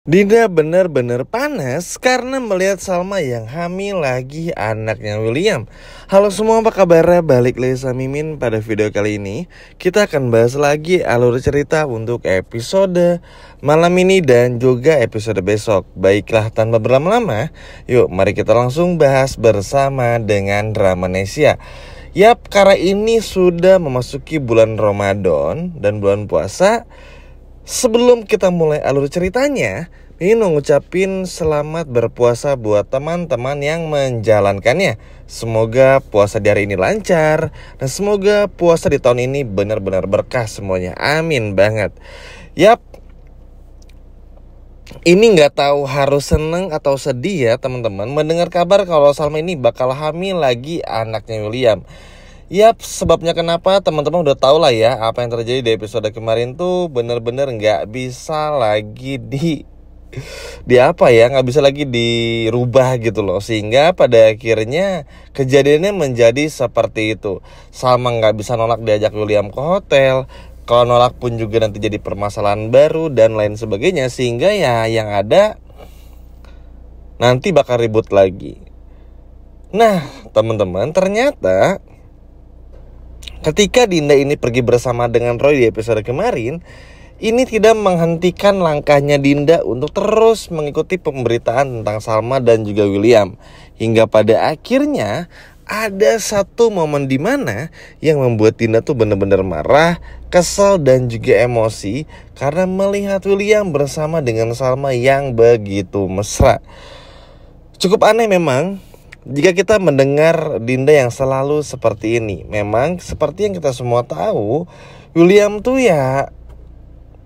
Dinda benar-benar panas karena melihat Salma yang hamil lagi anaknya William. Halo semua, apa kabarnya? Balik lagi sama Mimin. Pada video kali ini kita akan bahas lagi alur cerita untuk episode malam ini dan juga episode besok. Baiklah, tanpa berlama-lama, yuk mari kita langsung bahas bersama dengan Dramanesia. Yap, karena ini sudah memasuki bulan Ramadan dan bulan puasa. Sebelum kita mulai alur ceritanya, ingin mengucapin selamat berpuasa buat teman-teman yang menjalankannya. Semoga puasa di hari ini lancar dan semoga puasa di tahun ini benar-benar berkah semuanya. Amin banget. Yap, ini nggak tahu harus seneng atau sedih ya teman-teman mendengar kabar kalau Salma ini bakal hamil lagi anaknya William. Yap, sebabnya kenapa teman-teman udah tahu lah ya. Apa yang terjadi di episode kemarin tuh bener-bener nggak bisa lagi nggak bisa lagi dirubah gitu loh. Sehingga pada akhirnya kejadiannya menjadi seperti itu. Salma nggak bisa nolak diajak William ke hotel. Kalau nolak pun juga nanti jadi permasalahan baru dan lain sebagainya. Sehingga ya yang ada nanti bakal ribut lagi. Nah teman-teman, ternyata ketika Dinda ini pergi bersama dengan Roy di episode kemarin, ini tidak menghentikan langkahnya Dinda untuk terus mengikuti pemberitaan tentang Salma dan juga William. Hingga pada akhirnya ada satu momen di mana yang membuat Dinda tuh benar-benar marah, kesal dan juga emosi karena melihat William bersama dengan Salma yang begitu mesra. Cukup aneh memang jika kita mendengar Dinda yang selalu seperti ini. Memang seperti yang kita semua tahu, William tuh ya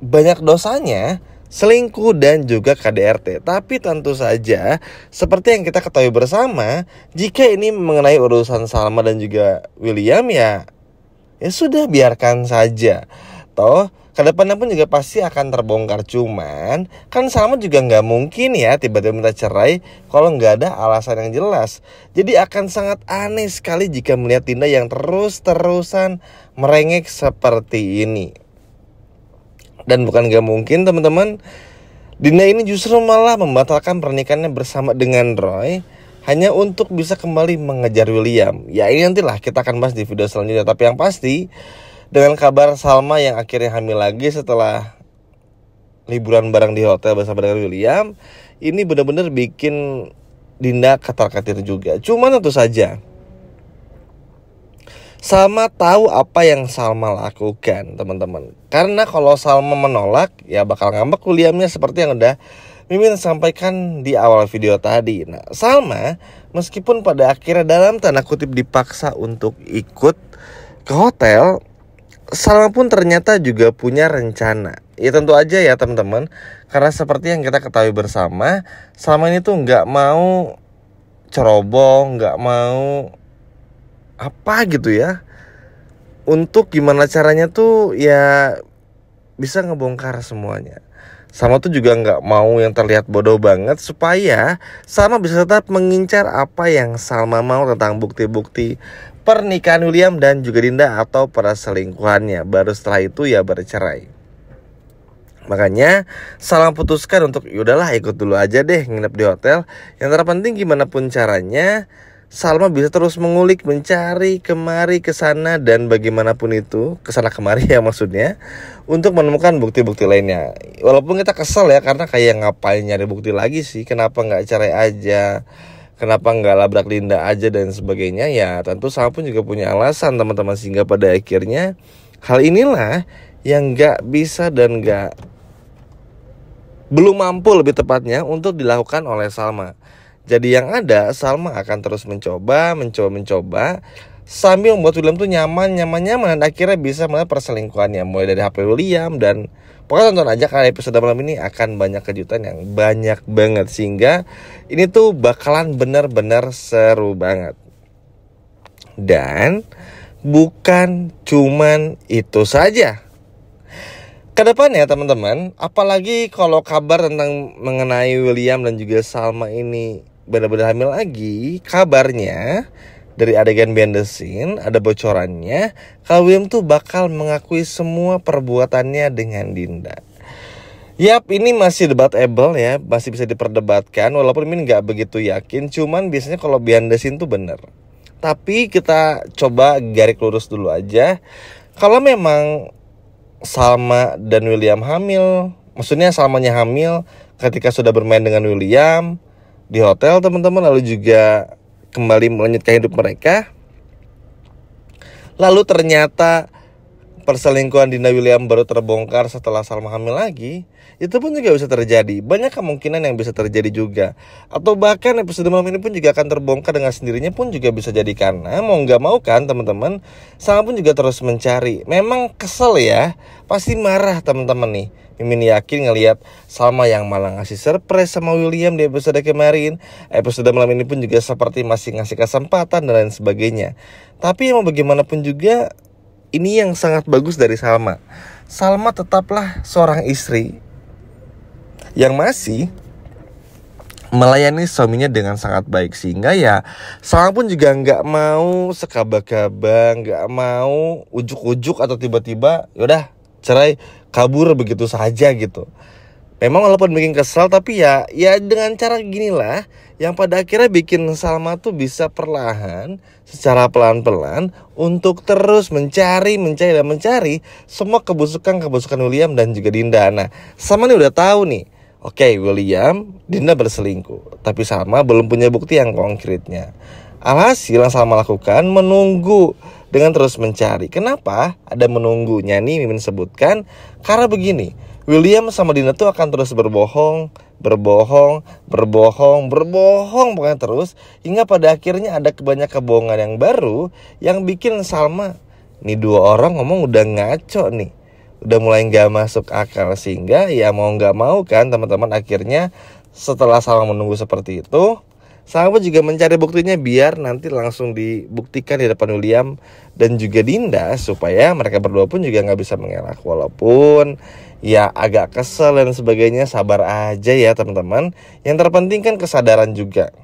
banyak dosanya, selingkuh dan juga KDRT. Tapi tentu saja seperti yang kita ketahui bersama, jika ini mengenai urusan Salma dan juga William ya sudah biarkan saja. Toh kedepannya pun juga pasti akan terbongkar. Cuman kan Salma juga gak mungkin ya tiba-tiba minta cerai kalau gak ada alasan yang jelas. Jadi akan sangat aneh sekali jika melihat Dinda yang terus-terusan merengek seperti ini. Dan bukan gak mungkin teman-teman, Dinda ini justru malah membatalkan pernikahannya bersama dengan Roy hanya untuk bisa kembali mengejar William. Ya ini nantilah kita akan bahas di video selanjutnya. Tapi yang pasti, dengan kabar Salma yang akhirnya hamil lagi setelah liburan bareng di hotel bersama dengan William, ini benar-benar bikin Dinda katar-katir juga. Cuma tentu saja Salma tahu apa yang Salma lakukan teman-teman. Karena kalau Salma menolak ya bakal ngambek Williamnya seperti yang udah Mimin sampaikan di awal video tadi. Nah Salma meskipun pada akhirnya dalam tanda kutip dipaksa untuk ikut ke hotel, Salma pun ternyata juga punya rencana. Ya tentu aja ya teman-teman, karena seperti yang kita ketahui bersama, Salma ini tuh gak mau ceroboh, gak mau apa gitu ya, untuk gimana caranya tuh ya bisa ngebongkar semuanya. Salma tuh juga gak mau yang terlihat bodoh banget, supaya Salma bisa tetap mengincar apa yang Salma mau tentang bukti-bukti pernikahan William dan juga Dinda atau perselingkuhannya. Baru setelah itu ya bercerai. Makanya Salma putuskan untuk yaudahlah ikut dulu aja deh nginep di hotel. Yang terpenting gimana pun caranya Salma bisa terus mengulik, mencari kemari kesana dan bagaimanapun itu, kesana kemari ya maksudnya, untuk menemukan bukti-bukti lainnya. Walaupun kita kesel ya karena kayak ngapain nyari bukti lagi sih, kenapa gak cerai aja, kenapa gak labrak Dinda aja dan sebagainya. Ya tentu Salma pun juga punya alasan teman-teman. Sehingga pada akhirnya hal inilah yang gak bisa dan belum mampu lebih tepatnya untuk dilakukan oleh Salma. Jadi yang ada Salma akan terus mencoba sambil membuat William tuh nyaman dan akhirnya bisa melihat perselingkuhannya mulai dari HP William. Dan pokoknya tonton aja karena episode malam ini akan banyak kejutan yang banyak banget. Sehingga ini tuh bakalan benar-benar seru banget. Dan bukan cuman itu saja. Kedepannya teman-teman, apalagi kalau kabar tentang mengenai William dan juga Salma ini benar-benar hamil lagi, kabarnya dari adegan behind the scene ada bocorannya kalau William tuh bakal mengakui semua perbuatannya dengan Dinda. Yap, ini masih debatable ya, masih bisa diperdebatkan. Walaupun ini nggak begitu yakin, cuman biasanya kalau behind the scene tuh bener. Tapi kita coba garis lurus dulu aja. Kalau memang Salma dan William hamil, maksudnya Salmanya hamil ketika sudah bermain dengan William di hotel teman-teman, lalu juga kembali melanjutkan hidup mereka, lalu ternyata perselingkuhan Dinda William baru terbongkar setelah Salma hamil lagi, itu pun juga bisa terjadi. Banyak kemungkinan yang bisa terjadi juga. Atau bahkan episode malam ini pun juga akan terbongkar dengan sendirinya pun juga bisa jadi, karena mau nggak mau kan teman-teman, Salma pun juga terus mencari. Memang kesel ya, pasti marah teman-teman nih. Mimin yakin ngelihat Salma yang malah ngasih surprise sama William di episode kemarin. Episode malam ini pun juga seperti masih ngasih kesempatan dan lain sebagainya. Tapi mau bagaimanapun juga, ini yang sangat bagus dari Salma. Salma tetaplah seorang istri yang masih melayani suaminya dengan sangat baik. Sehingga ya Salma pun juga gak mau sekaba-kaba, gak mau ujuk-ujuk atau tiba-tiba yaudah cerai kabur begitu saja gitu. Memang walaupun bikin kesal, tapi ya dengan cara ginilah yang pada akhirnya bikin Salma tuh bisa perlahan, secara pelan-pelan untuk terus mencari semua kebusukan William dan juga Dinda. Nah, Salma nih udah tahu nih, oke, William, Dinda berselingkuh, tapi Salma belum punya bukti yang konkretnya. Alhasil yang Salma lakukan menunggu dengan terus mencari. Kenapa ada menunggunya nih Mimin sebutkan? Karena begini, William sama Dinda tuh akan terus berbohong pokoknya terus, hingga pada akhirnya ada banyak kebohongan yang baru yang bikin Salma, nih dua orang ngomong udah ngaco nih, udah mulai gak masuk akal. Sehingga ya mau gak mau kan teman-teman, akhirnya setelah Salma menunggu seperti itu, Salma juga mencari buktinya biar nanti langsung dibuktikan di depan William dan juga Dinda, supaya mereka berdua pun juga gak bisa mengelak. Walaupun ya agak kesel dan sebagainya, sabar aja ya teman-teman. Yang terpenting kan kesadaran juga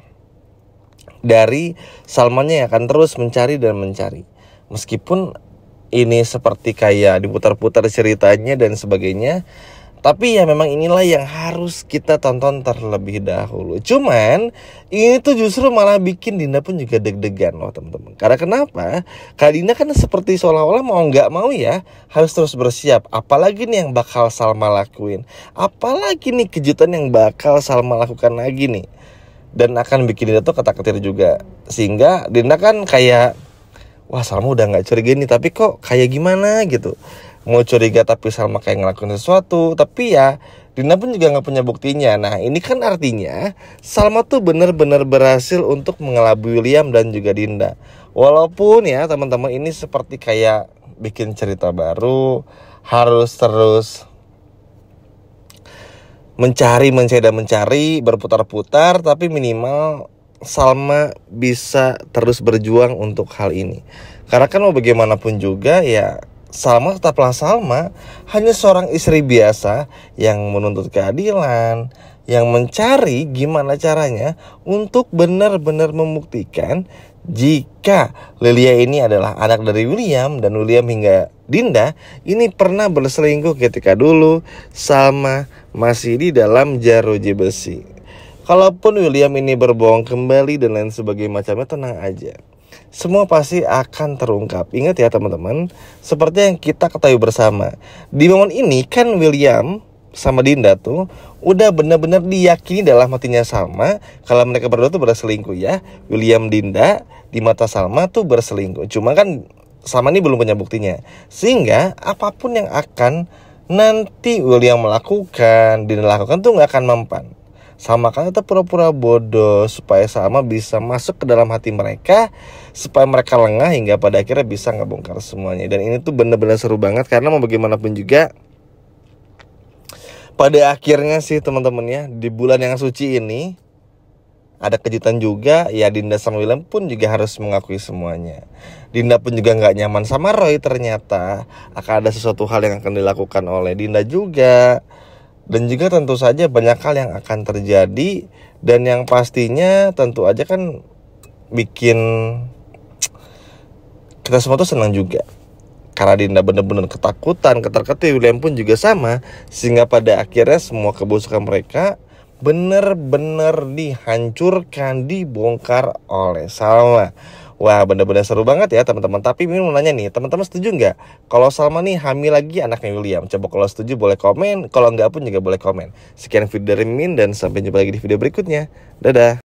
dari Salmanya yang akan terus mencari dan mencari. Meskipun ini seperti kayak diputar-putar ceritanya dan sebagainya, tapi ya memang inilah yang harus kita tonton terlebih dahulu. Cuman ini tuh justru malah bikin Dinda pun juga deg-degan loh teman-teman. Karena kenapa? Karena Dinda kan seperti seolah-olah mau gak mau ya harus terus bersiap. Apalagi nih yang bakal Salma lakuin, apalagi nih kejutan yang bakal Salma lakukan lagi nih, dan akan bikin Dinda tuh ketar-ketir juga. Sehingga Dinda kan kayak, wah Salma udah gak curiga nih, tapi kok kayak gimana gitu. Mau curiga tapi Salma kayak ngelakuin sesuatu, tapi ya Dinda pun juga gak punya buktinya. Nah ini kan artinya Salma tuh benar-benar berhasil untuk mengelabui William dan juga Dinda. Walaupun ya teman-teman ini seperti kayak bikin cerita baru, harus terus mencari, berputar-putar, tapi minimal Salma bisa terus berjuang untuk hal ini. Karena kan mau bagaimanapun juga ya Salma tetaplah Salma, hanya seorang istri biasa yang menuntut keadilan, yang mencari gimana caranya untuk benar-benar membuktikan jika Lilia ini adalah anak dari William, dan William hingga Dinda ini pernah berselingkuh ketika dulu Salma masih di dalam jeruji besi. Kalaupun William ini berbohong kembali dan lain sebagainya macamnya, tenang aja, semua pasti akan terungkap. Ingat ya teman-teman, seperti yang kita ketahui bersama, di momen ini kan William sama Dinda tuh udah benar-benar diyakini dalam hatinya Salma kalau mereka berdua tuh berselingkuh ya. William Dinda di mata Salma tuh berselingkuh. Cuma kan Salma ini belum punya buktinya. Sehingga apapun yang akan nanti William melakukan, Dinda lakukan tuh gak akan mempan. Salma kan tetap pura-pura bodoh supaya Salma bisa masuk ke dalam hati mereka, supaya mereka lengah hingga pada akhirnya bisa ngebongkar semuanya. Dan ini tuh benar-benar seru banget, karena mau bagaimanapun juga pada akhirnya sih teman-teman ya, di bulan yang suci ini ada kejutan juga ya. Dinda sama William pun juga harus mengakui semuanya. Dinda pun juga gak nyaman sama Roy, ternyata akan ada sesuatu hal yang akan dilakukan oleh Dinda juga. Dan juga tentu saja banyak hal yang akan terjadi, dan yang pastinya tentu aja kan bikin kita semua tuh senang juga. Karena Dinda bener-bener ketakutan, ketar-ketir, William pun juga sama. Sehingga pada akhirnya semua kebusukan mereka bener-bener dihancurkan, dibongkar oleh Salma. Wah, bener-bener seru banget ya teman-teman. Tapi Mimin mau nanya nih, teman-teman setuju nggak kalau Salma nih hamil lagi anaknya William? Coba kalau setuju boleh komen, kalau nggak pun juga boleh komen. Sekian video dari Mimin dan sampai jumpa lagi di video berikutnya. Dadah.